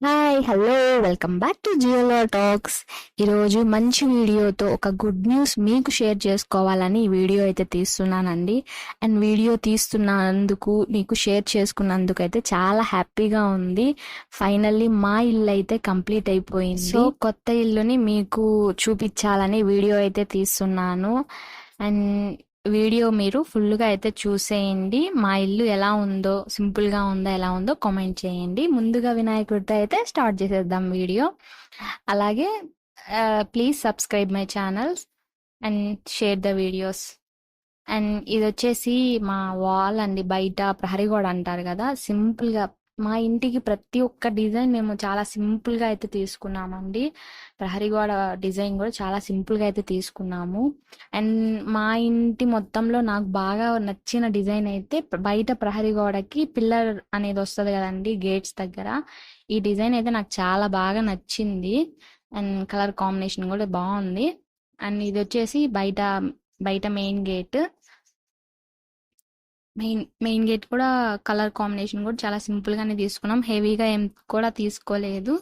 Hi hello welcome back to జియోలో talks. ఈరోజు మంచి వీడియోతో ఒక గుడ్ న్యూస్ మీకు షేర్ చేసుకోవాలని ఈ వీడియో అయితే తీస్తున్నానండి. అండ్ వీడియో తీస్తున్నందుకు మీకు షేర్ చేసుకున్నందుకు అయితే చాలా హ్యాపీగా ఉంది. ఫైనల్లీ మా ఇల్లు అయితే కంప్లీట్ అయిపోయింది. సో కొత్త ఇల్లుని మీకు చూపించాలని వీడియో అయితే తీస్తున్నాను. అండ్ వీడియో మీరు ఫుల్గా అయితే చూసేయండి. మా ఇల్లు ఎలా ఉందో, సింపుల్గా ఉందో, ఎలా ఉందో కామెంట్ చేయండి. ముందుగా వినాయకుడితో అయితే స్టార్ట్ చేసేద్దాం వీడియో. అలాగే please subscribe my channels and share the videos. And ఇది వచ్చేసి మా వాల్ అండి, బయట ప్రహరీ గోడ అంటారు కదా, సింపుల్గా మా ఇంటికి ప్రతి ఒక్క డిజైన్ మేము చాలా సింపుల్గా అయితే తీసుకున్నామండి. ప్రహరీ గోడ డిజైన్ కూడా చాలా సింపుల్గా అయితే తీసుకున్నాము. అండ్ మా ఇంటి మొత్తంలో నాకు బాగా నచ్చిన డిజైన్ అయితే బయట ప్రహరీ గోడకి పిల్లర్ అనేది వస్తుంది కదండి గేట్స్ దగ్గర, ఈ డిజైన్ అయితే నాకు చాలా బాగా నచ్చింది. అండ్ కలర్ కాంబినేషన్ కూడా బాగుంది. అండ్ ఇది వచ్చేసి బయట బయట మెయిన్ గేట్ కూడా కలర్ కాంబినేషన్ కూడా చాలా సింపుల్ గానే తీసుకున్నాం. హెవీగా ఏం కూడా తీసుకోలేదు.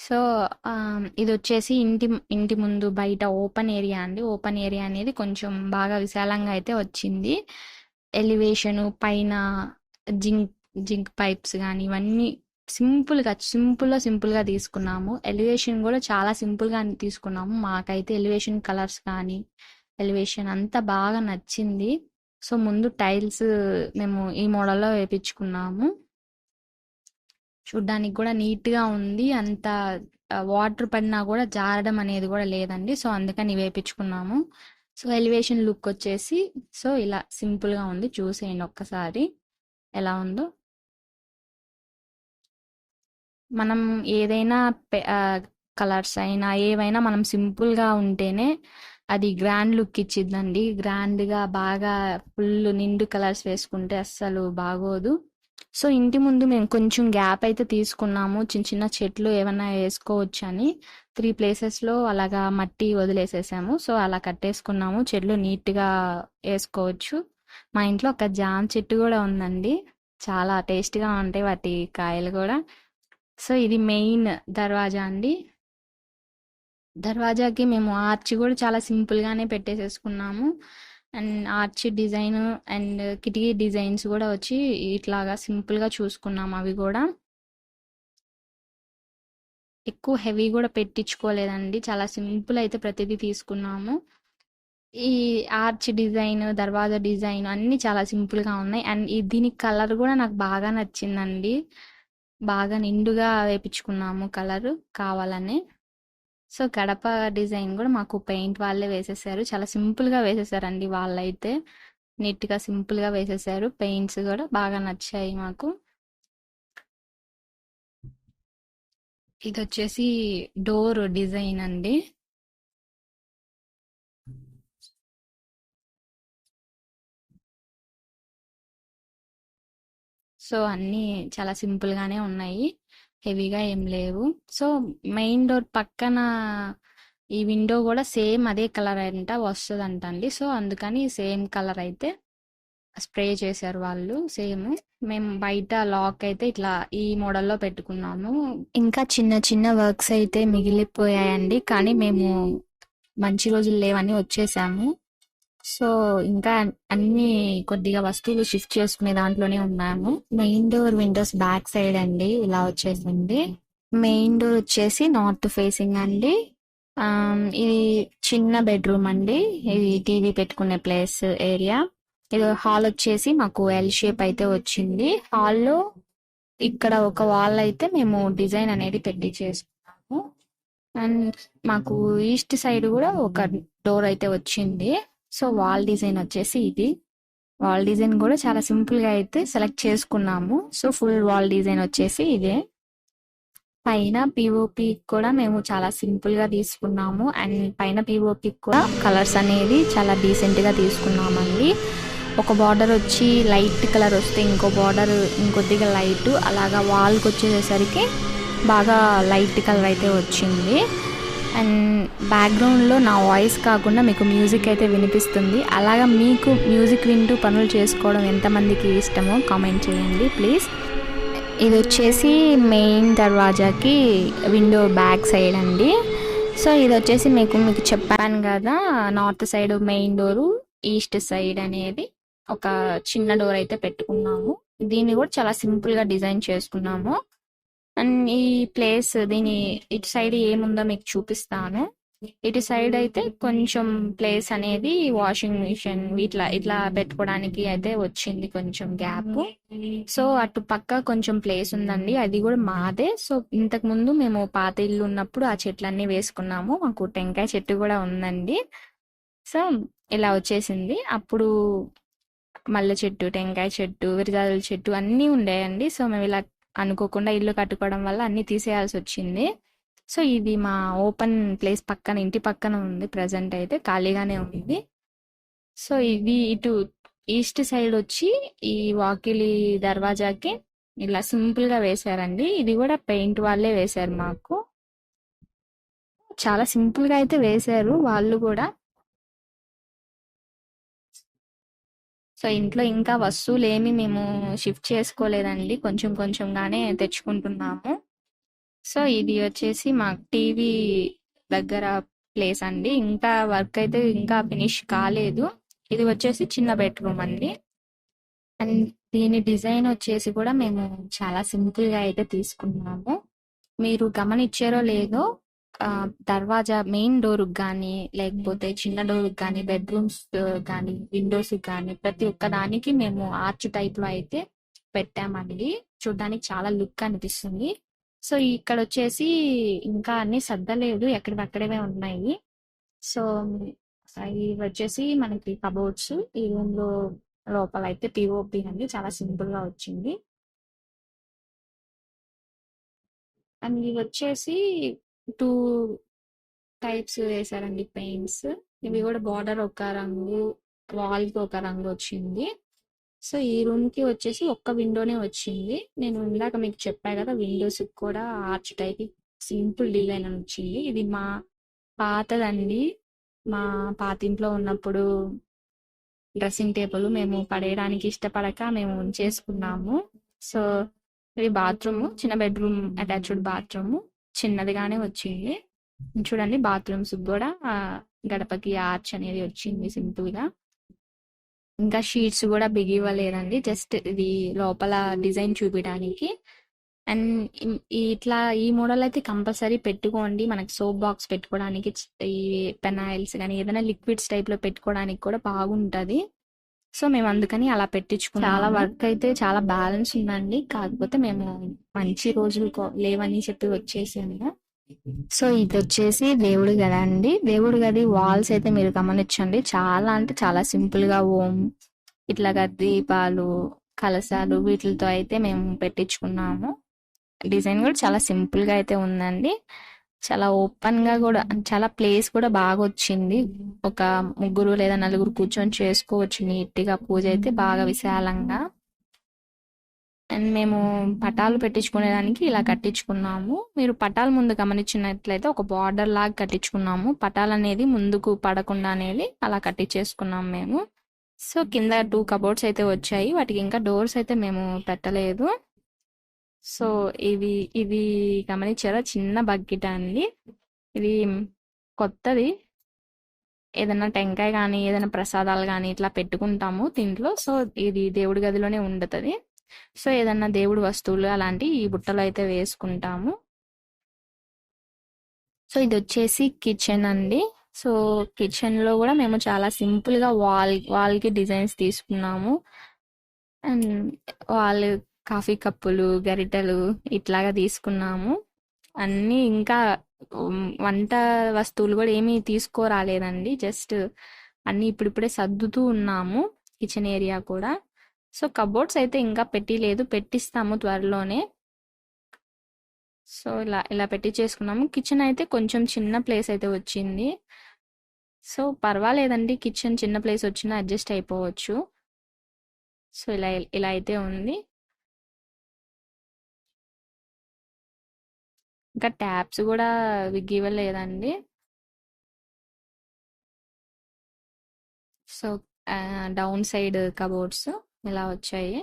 సో ఇది వచ్చేసి ఇంటి ముందు బయట ఓపెన్ ఏరియా అండి. ఓపెన్ ఏరియా అనేది కొంచెం బాగా విశాలంగా అయితే వచ్చింది. ఎలివేషన్ పైన జింక్ జింక్ పైప్స్ కానీ ఇవన్నీ సింపుల్గా తీసుకున్నాము. ఎలివేషన్ కూడా చాలా సింపుల్గా తీసుకున్నాము. మాకైతే ఎలివేషన్ కలర్స్ కానీ ఎలివేషన్ అంతా బాగా నచ్చింది. సో ముందు టైల్స్ మేము ఈ మోడల్లో వేపించుకున్నాము. చూడ్డానికి కూడా నీట్గా ఉంది. అంత వాటర్ పడినా కూడా జారడం అనేది కూడా లేదండి. సో అందుకని వేపించుకున్నాము. సో ఎలివేషన్ లుక్ వచ్చేసి సో ఇలా సింపుల్గా ఉంది. చూసేయండి ఒక్కసారి ఎలా ఉందో. మనం ఏదైనా కలర్స్ అయినా ఏవైనా మనం సింపుల్గా ఉంటేనే అది గ్రాండ్ లుక్ ఇచ్చిద్దండి. గ్రాండ్గా బాగా ఫుల్ నిండు కలర్స్ వేసుకుంటే అస్సలు బాగోదు. సో ఇంటి ముందు మేము కొంచెం గ్యాప్ అయితే తీసుకున్నాము. చిన్న చిన్న చెట్లు ఏమన్నా వేసుకోవచ్చు అని 3 ప్లేసెస్లో అలాగా మట్టి వదిలేసేసాము. సో అలా కట్టేసుకున్నాము. చెట్లు నీట్గా వేసుకోవచ్చు. మా ఇంట్లో ఒక జామ చెట్టు కూడా ఉందండి. చాలా టేస్ట్గా ఉంటాయి వాటి కాయలు కూడా. సో ఇది మెయిన్ దర్వాజా అండి. దర్వాజాకి మేము ఆర్చ్ కూడా చాలా సింపుల్గానే పెట్టేసేసుకున్నాము. అండ్ ఆర్చ్ డిజైన్ అండ్ కిటికీ డిజైన్స్ కూడా వచ్చి ఇట్లాగా సింపుల్గా చూసుకున్నాము. అవి కూడా ఎక్కువ హెవీ కూడా పెట్టించుకోలేదండి. చాలా సింపుల్ అయితే ప్రతిదీ తీసుకున్నాము. ఈ ఆర్చ్ డిజైన్, దర్వాజా డిజైన్ అన్నీ చాలా సింపుల్గా ఉన్నాయి. అండ్ దీనికి కలర్ కూడా నాకు బాగా నచ్చిందండి. బాగా నిండుగా వేపించుకున్నాము కలర్ కావాలని. సో గడప డిజైన్ కూడా మాకు పెయింట్ వాళ్ళే వేసేసారు. చాలా సింపుల్గా వేసేసారండి వాళ్ళైతే. నీట్గా సింపుల్గా వేసేసారు. పెయింట్స్ కూడా బాగా నచ్చాయి మాకు. ఇది వచ్చేసి డోర్ డిజైన్ అండి. సో అన్నీ చాలా సింపుల్గానే ఉన్నాయి. హెవీగా ఏం లేవు. సో మెయిన్ డోర్ పక్కన ఈ విండో కూడా సేమ్ అదే కలర్ అంట వస్తుందంట అండి. సో అందుకని సేమ్ కలర్ అయితే స్ప్రే చేశారు వాళ్ళు సేమ్. మేము బయట లాక్ అయితే ఇట్లా ఈ మోడల్లో పెట్టుకున్నాము. ఇంకా చిన్న చిన్న వర్క్స్ అయితే మిగిలిపోయాయండి. కానీ మేము మంచి రోజులు లేవని వచ్చేసాము. సో ఇంకా అన్ని కొద్దిగా వస్తువులు షిఫ్ట్ చేసుకునే దాంట్లోనే ఉన్నాము. Main door Windows back side అండి ఇలా వచ్చేసింది. మెయిన్ డోర్ వచ్చేసి నార్త్ ఫేసింగ్ అండి. ఇది చిన్న బెడ్రూమ్ అండి. ఇది టీవీ పెట్టుకునే ప్లేస్ ఏరియా. ఇది హాల్ వచ్చేసి మాకు ఎల్ షేప్ అయితే వచ్చింది. హాల్లో ఇక్కడ ఒక వాల్ అయితే మేము డిజైన్ అనేది పెట్టి చేసుకున్నాము. అండ్ మాకు ఈస్ట్ సైడ్ కూడా ఒక డోర్ అయితే వచ్చింది. సో వాల్ డిజైన్ వచ్చేసి ఇది. వాల్ డిజైన్ కూడా చాలా సింపుల్ గా అయితే సెలెక్ట్ చేసుకున్నాము. సో ఫుల్ వాల్ డిజైన్ వచ్చేసి ఇదే. పైన పిఓపి కూడా మేము చాలా సింపుల్ గా తీసుకున్నాము. అండ్ పైన పిఓపి కూడా కలర్స్ అనేది చాలా డీసెంట్ గా తీసుకున్నామండి. ఒక బార్డర్ వచ్చి లైట్ కలర్ వస్తే ఇంకో బార్డర్ ఇంకొద్దిగా లైట్, అలాగా వాల్కి వచ్చేసరికి బాగా లైట్ కలర్ అయితే వచ్చింది. అండ్ బ్యాక్గ్రౌండ్లో నా వాయిస్ కాకుండా మీకు మ్యూజిక్ అయితే వినిపిస్తుంది. అలాగా మీకు మ్యూజిక్ వింటూ పనులు చేసుకోవడం ఎంతమందికి ఇష్టమో కామెంట్ చేయండి ప్లీజ్. ఇది వచ్చేసి మెయిన్ దర్వాజాకి విండో బ్యాక్ సైడ్ అండి. సో ఇది వచ్చేసి మీకు చెప్పాను కదా, north side main door, east side అనేది ఒక చిన్న డోర్ అయితే పెట్టుకున్నాము. దీన్ని కూడా చాలా సింపుల్ గా డిజైన్ చేసుకున్నాము. అండ్ ఈ ప్లేస్ దీని ఇటు సైడ్ ఏముందో మీకు చూపిస్తాను. ఇటు సైడ్ అయితే కొంచెం ప్లేస్ అనేది వాషింగ్ మిషన్ ఇట్లా ఇట్లా పెట్టుకోవడానికి అయితే వచ్చింది కొంచెం గ్యాప్. సో అటు పక్క కొంచెం ప్లేస్ ఉందండి, అది కూడా మాదే. సో ఇంతకు ముందు మేము పాత ఇల్లు ఉన్నప్పుడు ఆ చెట్లన్నీ వేసుకున్నాము. మాకు టెంకాయ చెట్టు కూడా ఉందండి. సో ఇలా వచ్చేసింది. అప్పుడు మల్లె చెట్టు, టెంకాయ చెట్టు, విరజాజుల చెట్టు అన్నీ ఉండేయండి. సో మేము ఇలా అనుకోకుండా ఇల్లు కట్టుకోవడం వల్ల అన్ని తీసేయాల్సి వచ్చింది. సో ఇది మా ఓపెన్ ప్లేస్ పక్కన, ఇంటి పక్కన ఉంది. ప్రజెంట్ అయితే ఖాళీగానే ఉంది. సో ఇది ఇటు ఈస్ట్ సైడ్ వచ్చి ఈ వాకిలి దర్వాజాకి ఇలా సింపుల్ గా వేశారండి. ఇది కూడా పెయింట్ వాళ్ళే వేశారు మాకు. చాలా సింపుల్ గా అయితే వేశారు వాళ్ళు కూడా. సో ఇంట్లో ఇంకా వస్తువులు ఏమి మేము షిఫ్ట్ చేసుకోలేదండి, కొంచెం కొంచెంగానే తెచ్చుకుంటున్నాము. సో ఇది వచ్చేసి మా టీవీ దగ్గర ప్లేస్ అండి. ఇంకా వర్క్ అయితే ఇంకా ఫినిష్ కాలేదు. ఇది వచ్చేసి చిన్న బెడ్రూమ్ అండి. అండ్ దీని డిజైన్ వచ్చేసి కూడా మేము చాలా సింపుల్ గా అయితే తీసుకున్నాము. మీరు గమనించారో లేదో, దర్వాజా మెయిన్ డోర్ కానీ లేకపోతే చిన్న డోర్ కానీ బెడ్రూమ్స్ కానీ విండోస్ కానీ ప్రతి ఒక్క దానికి మేము ఆర్చ్ టైప్ లో అయితే పెట్టామండి. చూడడానికి చాలా లుక్ అనిపిస్తుంది. సో ఇక్కడ వచ్చేసి ఇంకా అన్ని సర్దలేదు, ఎక్కడివక్కడమే ఉన్నాయి. సో ఇవి వచ్చేసి మనకి కబోర్డ్స్. ఈ రూమ్ లో లోపల అయితే పిఓపి అండి, చాలా సింపుల్ గా వచ్చింది. అండ్ ఇవి వచ్చేసి 2 టైప్స్ వేశారండి పెయింట్స్. ఇవి కూడా బార్డర్ ఒక రంగు, వాల్ కి ఒక రంగు వచ్చింది. సో ఈ రూమ్ కి వచ్చేసి ఒక్క విండోనే వచ్చింది. నేను ఇందాక మీకు చెప్పా కదా, విండోస్ కూడా ఆర్చ్ టైప్ సింపుల్ డిజైన్ అని వచ్చింది. ఇది మా పాతదండి. మా పాత ఇంట్లో ఉన్నప్పుడు డ్రెస్సింగ్ టేబుల్ మేము పడేయడానికి ఇష్టపడక మేము ఉంచేసుకున్నాము. సో ఇది బాత్రూమ్, చిన్న బెడ్రూమ్ అటాచ్డ్ బాత్రూమ్, చిన్నదిగానే వచ్చింది. చూడండి బాత్రూమ్స్ కూడా గడపకి ఆర్చ్ అనేది వచ్చింది సింపుల్ గా. ఇంకా షీట్స్ కూడా బిగివ్వలేదండి, జస్ట్ ఇది లోపల డిజైన్ చూపించడానికి. అండ్ ఇట్లా ఈ మోడల్ అయితే కంపల్సరీ పెట్టుకోండి. మనకి సోప్ బాక్స్ పెట్టుకోవడానికి, ఈ పెనాయిల్స్ కానీ ఏదైనా లిక్విడ్స్ టైప్ లో పెట్టుకోవడానికి కూడా బాగుంటది. సో మేము అందుకని అలా పెట్టించుకున్నాం. చాలా వర్క్ అయితే చాలా బ్యాలెన్స్ ఉందండి, కాకపోతే మేము మంచి రోజులు లేవని చెప్పి వచ్చేసాము. సో ఇది వచ్చేసి దేవుడి గది అండి. దేవుడి గది వాల్స్ అయితే మీరు గమనించండి, చాలా అంటే చాలా సింపుల్ గా ఓం ఇట్లాగా దీపాలు, కలశాలు వీటితో అయితే మేము పెట్టించుకున్నాము. డిజైన్ కూడా చాలా సింపుల్ గా అయితే ఉందండి. చాలా ఓపెన్ గా కూడా, చాలా ప్లేస్ కూడా బాగా వచ్చింది. ఒక 3 లేదా 4 కూర్చొని చేసుకోవచ్చు నీట్ గా. పూజ అయితే బాగా విశాలంగా. అండ్ మేము పటాలు పెట్టించుకునేదానికి ఇలా కట్టించుకున్నాము. మీరు పటాలు ముందు గమనించినట్లయితే ఒక బార్డర్ లాగా కట్టించుకున్నాము. పటాలు అనేది ముందుకు పడకుండా అనేది అలా కట్టించేసుకున్నాము మేము. సో కింద 2 కబోర్డ్స్ అయితే వచ్చాయి, వాటికి ఇంకా డోర్స్ అయితే మేము పెట్టలేదు. సో ఇది ఇది గమనించారా, చిన్న బకెట్ అండి. ఇది కొత్తది. ఏదైనా టెంకాయ కానీ ఏదైనా ప్రసాదాలు కానీ ఇట్లా పెట్టుకుంటాము దీంట్లో. సో ఇది దేవుడి గదిలోనే ఉండదు. సో ఏదన్నా దేవుడి వస్తువులు అలాంటి ఈ బుట్టలో అయితే వేసుకుంటాము. సో ఇది వచ్చేసి కిచెన్ అండి. సో కిచెన్ లో కూడా మేము చాలా సింపుల్ గా వాల్ కి డిజైన్స్ తీసుకున్నాము. అండ్ వాల్ కాఫీ కప్పులు, గరిటెలు ఇట్లాగా తీసుకున్నాము అన్ని. ఇంకా వంట వస్తువులు కూడా ఏమీ తీసుకోరాలేదండి, జస్ట్ అన్ని ఇప్పుడిప్పుడే సర్దుతూ ఉన్నాము కిచెన్ ఏరియా కూడా. సో కబోర్డ్స్ అయితే ఇంకా పెట్టిలేదు, పెట్టిస్తాము త్వరలోనే. సో ఇలా ఇలా పెట్టి చేసుకున్నాము. కిచెన్ అయితే కొంచెం చిన్న ప్లేస్ అయితే వచ్చింది. సో పర్వాలేదండి, కిచెన్ చిన్న ప్లేస్ వచ్చినా అడ్జస్ట్ అయిపోవచ్చు. సో ఇలా ఇలా అయితే ఉంది. ఇంకా ట్యాప్స్ కూడా విగ్ ఇవ్వలేదండి. సో డౌన్ సైడ్ కబోర్డ్స్ ఇలా వచ్చాయి.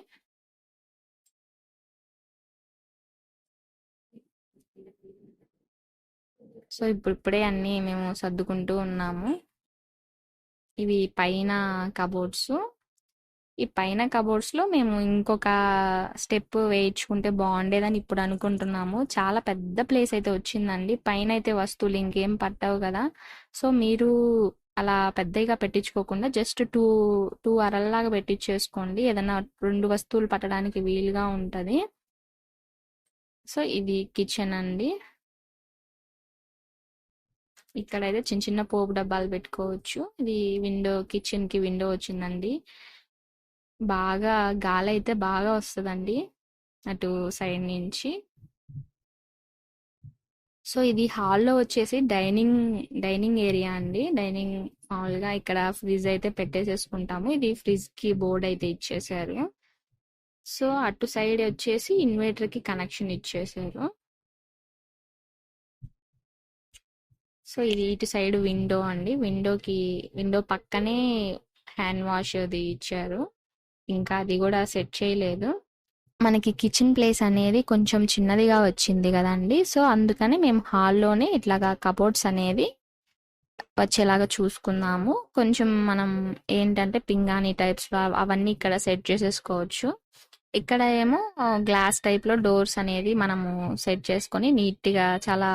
సో ఇప్పుడిప్పుడే అన్నీ మేము సర్దుకుంటూ ఉన్నాము. ఇవి పైన కబోర్డ్స్. ఈ పైన కబోర్డ్స్ లో మేము ఇంకొక స్టెప్ వేయించుకుంటే బాగుండేదని ఇప్పుడు అనుకుంటున్నాము. చాలా పెద్ద ప్లేస్ అయితే వచ్చిందండి. పైన అయితే వస్తువులు ఇంకేం పట్టవు కదా. సో మీరు అలా పెద్దగా పెట్టించుకోకుండా జస్ట్ టూ అరల్లాగా పెట్టించేసుకోండి. ఏదైనా రెండు వస్తువులు పట్టడానికి వీలుగా ఉంటది. సో ఇది కిచెన్ అండి. ఇక్కడైతే చిన్న చిన్న పోపు డబ్బాలు పెట్టుకోవచ్చు. ఇది విండో, కిచెన్ కి విండో వచ్చిందండి. బాగా గాలి అయితే బాగా వస్తుందండి అటు సైడ్ నుంచి. సో ఇది హాల్లో వచ్చేసి డైనింగ్ ఏరియా అండి. డైనింగ్ మామూలుగా ఇక్కడ ఫ్రిడ్జ్ అయితే పెట్టేసేసుకుంటాము. ఇది ఫ్రిడ్జ్ కి బోర్డ్ అయితే ఇచ్చేసారు. సో అటు సైడ్ వచ్చేసి ఇన్వర్టర్ కి కనెక్షన్ ఇచ్చేసారు. సో ఇది ఇటు సైడ్ విండో అండి. విండో పక్కనే హ్యాండ్ వాష్ అది ఇచ్చారు. ఇంకా అది కూడా సెట్ చేయలేదు. మనకి కిచెన్ ప్లేస్ అనేది కొంచెం చిన్నదిగా వచ్చింది కదండి. సో అందుకని మేము హాల్లోనే ఇట్లాగా కబోర్డ్స్ అనేది వచ్చేలాగా చూసుకున్నాము. కొంచెం మనం ఏంటంటే పింగాణి టైప్స్ అవన్నీ ఇక్కడ సెట్ చేసేసుకోవచ్చు. ఇక్కడ ఏమో గ్లాస్ టైప్ లో డోర్స్ అనేది మనము సెట్ చేసుకొని నీట్ గా చాలా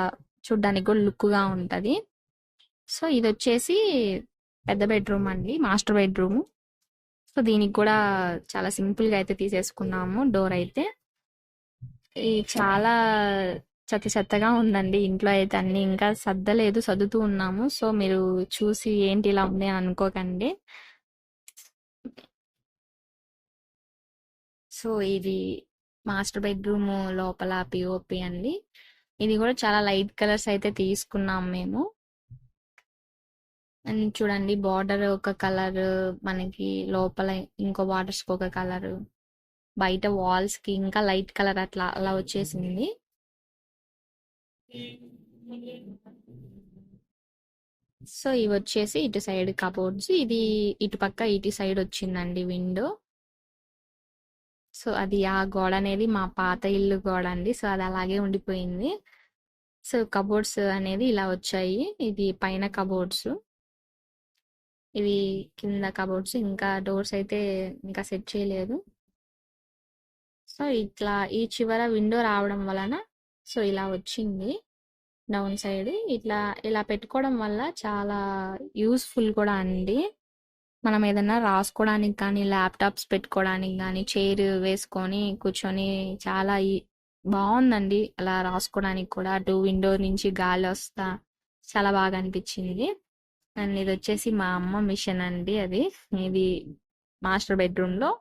చూడ్డానికి కూడా లుక్ గా ఉంటది. సో ఇది వచ్చేసి పెద్ద బెడ్రూమ్ అండి, మాస్టర్ బెడ్రూమ్. సో దీనికి కూడా చాలా సింపుల్ గా అయితే తీసేసుకున్నాము డోర్ అయితే. ఈ చాలా చెత్తగా ఉందండి ఇంట్లో అయితే. అన్ని ఇంకా సర్దలేదు, సర్దుతూ ఉన్నాము. సో మీరు చూసి ఏంటి ఇలా ఉంది అని అనుకోకండి. సో ఇది మాస్టర్ బెడ్రూమ్ లోపల పిఓపి అండి. ఇది కూడా చాలా లైట్ కలర్స్ అయితే తీసుకున్నాం మేము. అండ్ చూడండి, బార్డర్ ఒక కలర్, మనకి లోపల ఇంకో బార్డర్స్ ఒక కలర్, బయట వాల్స్ కి ఇంకా లైట్ కలర్ అట్లా అలా వచ్చేసింది. సో ఇవి వచ్చేసి ఇటు సైడ్ కబోర్డ్స్. ఇది ఇటు సైడ్ వచ్చిందండి విండో. సో అది ఆ గోడ అనేది మా పాత ఇల్లు గోడ అండి. సో అది అలాగే ఉండిపోయింది. సో కబోర్డ్స్ అనేది ఇలా వచ్చాయి. ఇది పైన కబోర్డ్స్, ఇవి కింద కబోర్డ్స్. ఇంకా డోర్స్ అయితే ఇంకా సెట్ చేయలేదు. సో ఇట్లా ఈ చివర విండో రావడం వలన సో ఇలా వచ్చింది డౌన్ సైడ్. ఇలా పెట్టుకోవడం వల్ల చాలా యూస్ఫుల్ కూడా అండి. మనం ఏదైనా రాసుకోవడానికి కానీ, ల్యాప్టాప్స్ పెట్టుకోవడానికి కానీ, చైర్ వేసుకొని కూర్చొని చాలా బాగుందండి. అలా రాసుకోవడానికి కూడా అటు విండో నుంచి గాలి వస్తా చాలా బాగా అనిపించింది. అండ్ ఇది వచ్చేసి మా అమ్మ మిషన్ అండి. ఇది మాస్టర్ బెడ్రూమ్ లో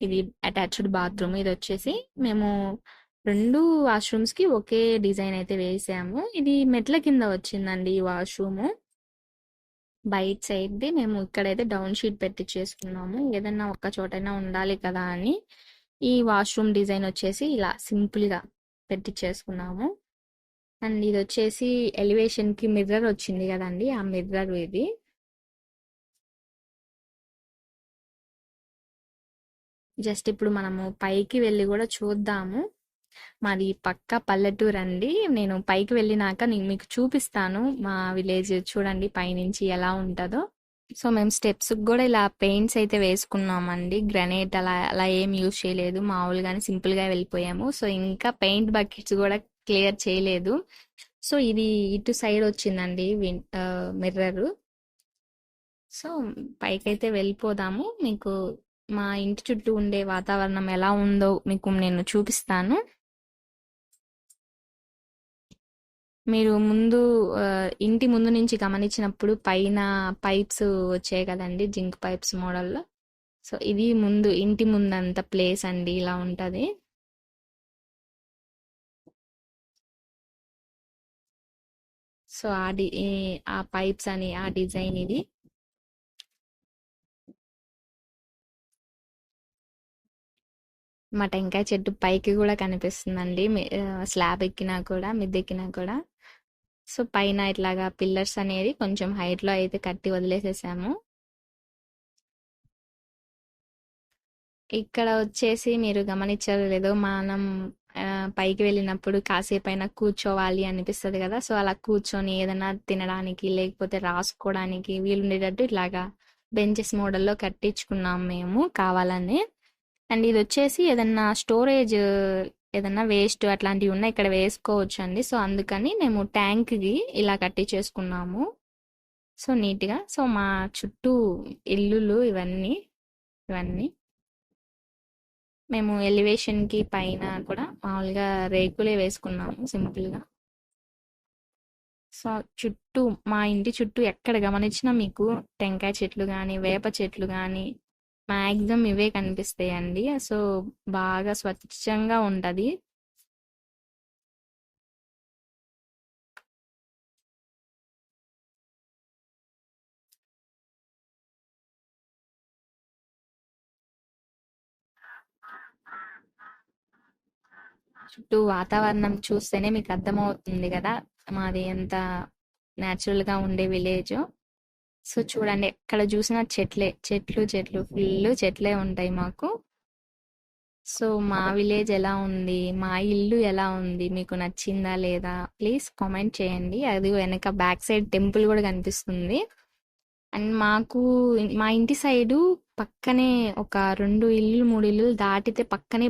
ఇది అటాచ్డ్ బాత్రూమ్. ఇది వచ్చేసి మేము రెండు వాష్రూమ్స్ కి ఒకే డిజైన్ అయితే వేసాము. ఇది మెట్ల కింద వచ్చిందండి ఈ వాష్రూమ్. బయట సైడ్ది మేము ఇక్కడైతే డౌన్ షీట్ పెట్టి చేసుకున్నాము. ఏదన్నా ఒక్క చోటైనా ఉండాలి కదా అని ఈ వాష్రూమ్ డిజైన్ వచ్చేసి ఇలా సింపుల్ గా పెట్టి చేసుకున్నాము. అండ్ ఇది వచ్చేసి ఎలివేషన్ కి మిర్రర్ వచ్చింది కదండి, ఆ మిర్రర్ ఇది. జస్ట్ ఇప్పుడు మనము పైకి వెళ్ళి కూడా చూద్దాము. మాది పక్కా పల్లెటూరు అండి. నేను పైకి వెళ్ళినాక నేను మీకు చూపిస్తాను మా విలేజ్. చూడండి పైనుంచి ఎలా ఉంటుందో. సో మేము స్టెప్స్ కూడా ఇలా పెయింట్స్ అయితే వేసుకున్నామండి. గ్రనైట్ అలా అలా ఏం యూజ్ చేయలేదు, మామూలుగానే సింపుల్ గా వెళ్ళిపోయాము. సో ఇంకా పెయింట్ బకెట్స్ కూడా క్లియర్ చేయలేదు. సో ఇది ఇటు సైడ్ వచ్చిందండి మిర్రర్. సో పైకైతే వెళ్ళిపోదాము. మీకు మా ఇంటి చుట్టూ ఉండే వాతావరణం ఎలా ఉందో మీకు నేను చూపిస్తాను. మీరు ఇంటి ముందు నుంచి గమనించినప్పుడు పైన పైప్స్ వచ్చాయి కదండి, జింక్ పైప్స్ మోడల్లో. సో ఇది ఇంటి ముందంత ప్లేస్ అండి ఇలా ఉంటది. సో ఆ పైప్స్ అని ఆ డిజైన్ ఇది. మా టెంకాయ చెట్టు పైకి కూడా కనిపిస్తుందండి, స్లాబ్ ఎక్కినా కూడా, మిద్దె ఎక్కినా కూడా. సో పైన ఇట్లాగా పిల్లర్స్ అనేది కొంచెం హైట్లో అయితే కట్టి వదిలేసేసాము. ఇక్కడ వచ్చేసి మీరు గమనించారో లేదో, మనం పైకి వెళ్ళినప్పుడు కాసేపైనా కూర్చోవాలి అనిపిస్తుంది కదా. సో అలా కూర్చొని ఏదైనా తినడానికి లేకపోతే రాసుకోవడానికి వీలుండేటట్టు ఇట్లాగా బెంచెస్ మోడల్లో కట్టించుకున్నాం మేము కావాలని. అండ్ ఇది వచ్చేసి ఏదన్నా స్టోరేజ్, ఏదన్నా వేస్ట్ అట్లాంటివి ఉన్నా ఇక్కడ వేసుకోవచ్చు అండి. సో అందుకని మేము ట్యాంక్కి ఇలా కట్టించేసుకున్నాము. సో నీట్గా. సో మా చుట్టూ ఇల్లులు ఇవన్నీ మేము ఎలివేషన్కి పైన కూడా మామూలుగా రేకులే వేసుకున్నాము సింపుల్గా. సో చుట్టూ, మా ఇంటి చుట్టూ ఎక్కడ గమనించినా మీకు టెంకాయ చెట్లు కానీ వేప చెట్లు కానీ మ్యాక్సిమం ఇవే కనిపిస్తాయండి. సో బాగా స్వచ్ఛంగా ఉంటుంది. చుట్టూ వాతావరణం చూస్తేనే మీకు అర్థమవుతుంది కదా మాది ఎంత న్యాచురల్గా ఉండే విలేజ్. సో చూడండి, ఎక్కడ చూసినా చెట్లు ఫుల్ చెట్లే ఉంటాయి మాకు. సో మా విలేజ్ ఎలా ఉంది, మా ఇల్లు ఎలా ఉంది, మీకు నచ్చిందా లేదా ప్లీజ్ కామెంట్ చేయండి. అది వెనక బ్యాక్ సైడ్ టెంపుల్ కూడా కనిపిస్తుంది. అండ్ మా ఇంటి సైడు పక్కనే ఒక 2 ఇల్లు 3 ఇల్లు దాటితే పక్కనే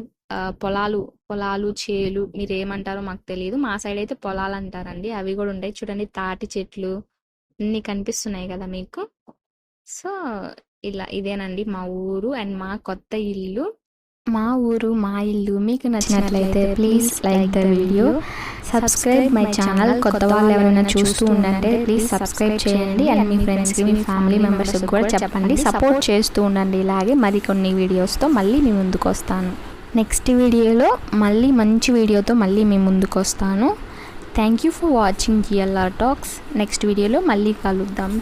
పొలాలు చేలు, మీరు ఏమంటారో మాకు తెలియదు. మా సైడ్ అయితే పొలాలు అంటారండి. అవి కూడా ఉంటాయి చూడండి, తాటి చెట్లు అన్ని కనిపిస్తున్నాయి కదా మీకు. సో ఇదేనండి మా ఊరు అండ్ మా కొత్త ఇల్లు. మా ఊరు మా ఇల్లు మీకు నచ్చినట్లయితే please like the video, subscribe my channel. కొత్త వాళ్ళు ఎవరైనా చూస్తూ ఉండంటే ప్లీజ్ సబ్స్క్రైబ్ చేయండి. అండ్ మీ ఫ్రెండ్స్కి, మీ ఫ్యామిలీ మెంబర్స్కి కూడా చెప్పండి. సపోర్ట్ చేస్తూ ఉండండి. ఇలాగే మరికొన్ని వీడియోస్తో మళ్ళీ మీ ముందుకు వస్తాను. నెక్స్ట్ వీడియోలో మళ్ళీ మంచి వీడియోతో మళ్ళీ మీ ముందుకు వస్తాను. Thank you for watching GLR Talks. Next వీడియోలో మళ్ళీ కలుద్దాం.